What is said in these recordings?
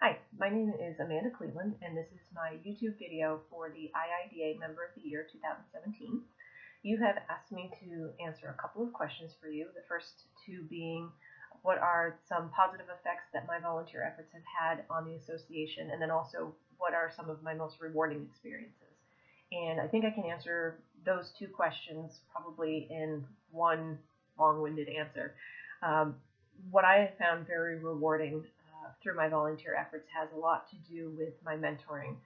Hi, my name is Amanda Cleveland, and this is my YouTube video for the IIDA Member of the Year 2017. You have asked me to answer a couple of questions for you, the first two being what are some positive effects that my volunteer efforts have had on the association, and then also what are some of my most rewarding experiences. And I think I can answer those two questions probably in one long-winded answer. Um, what I have found very rewarding through my volunteer efforts has a lot to do with my mentoring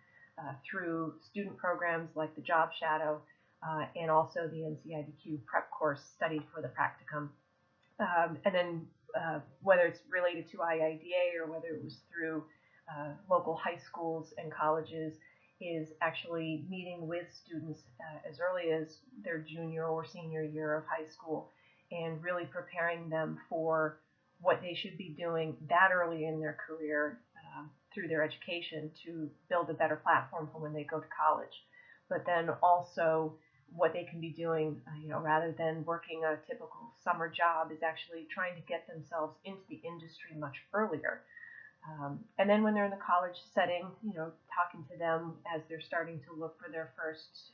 through student programs like the Job Shadow and also the NCIDQ prep course studied for the practicum. And then whether it's related to IIDA or whether it was through local high schools and colleges, is actually meeting with students as early as their junior or senior year of high school and really preparing them for what they should be doing that early in their career through their education to build a better platform for when they go to college. But then also what they can be doing, rather than working a typical summer job, is actually trying to get themselves into the industry much earlier. And then when they're in the college setting, talking to them as they're starting to look for their first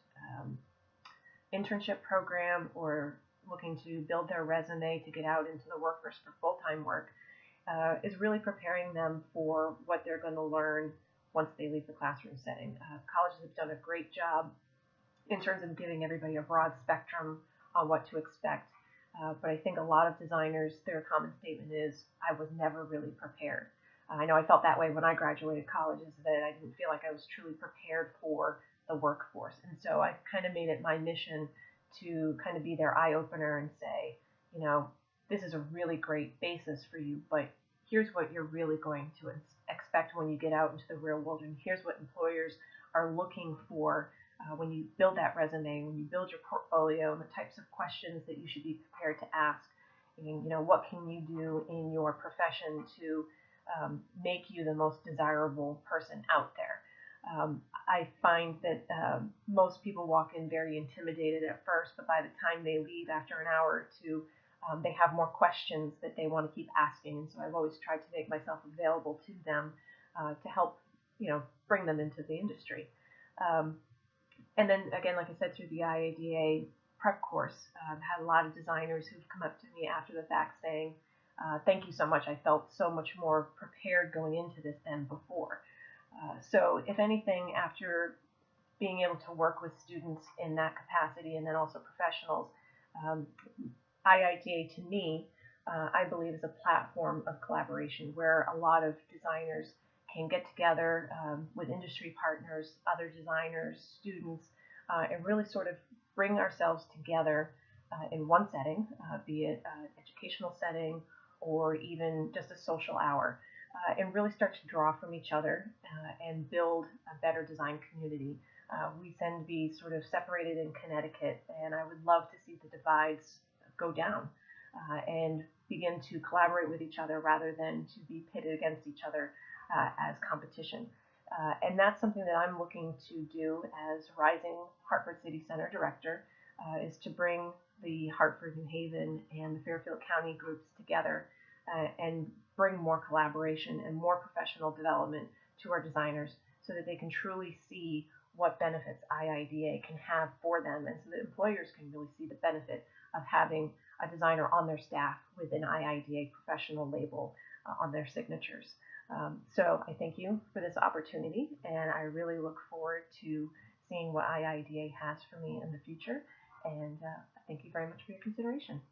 internship program or looking to build their resume to get out into the workforce for full-time work, is really preparing them for what they're going to learn once they leave the classroom setting. Colleges have done a great job in terms of giving everybody a broad spectrum on what to expect. But I think a lot of designers, their common statement is, I was never really prepared. I know I felt that way when I graduated college, is that I didn't feel like I was truly prepared for the workforce. And so I kind of made it my mission to kind of be their eye-opener and say, this is a really great basis for you, but here's what you're really going to expect when you get out into the real world, and here's what employers are looking for when you build that resume, when you build your portfolio, and the types of questions that you should be prepared to ask. And, what can you do in your profession to make you the most desirable person out there? I find that most people walk in very intimidated at first, but by the time they leave after an hour or two, they have more questions that they want to keep asking. And so I've always tried to make myself available to them to help, bring them into the industry. And then again, like I said, through the IIDA prep course, I've had a lot of designers who've come up to me after the fact saying, thank you so much. I felt so much more prepared going into this than before. So if anything, after being able to work with students in that capacity and then also professionals, IIDA to me, I believe, is a platform of collaboration where a lot of designers can get together with industry partners, other designers, students, and really sort of bring ourselves together in one setting, be it an educational setting or even just a social hour. And really start to draw from each other and build a better design community. We tend to be sort of separated in Connecticut, and I would love to see the divides go down and begin to collaborate with each other rather than to be pitted against each other as competition. And that's something that I'm looking to do as Rising Hartford City Center Director, is to bring the Hartford, New Haven, and the Fairfield County groups together and bring more collaboration and more professional development to our designers so that they can truly see what benefits IIDA can have for them, and so that employers can really see the benefit of having a designer on their staff with an IIDA professional label on their signatures. So I thank you for this opportunity, and I really look forward to seeing what IIDA has for me in the future, and thank you very much for your consideration.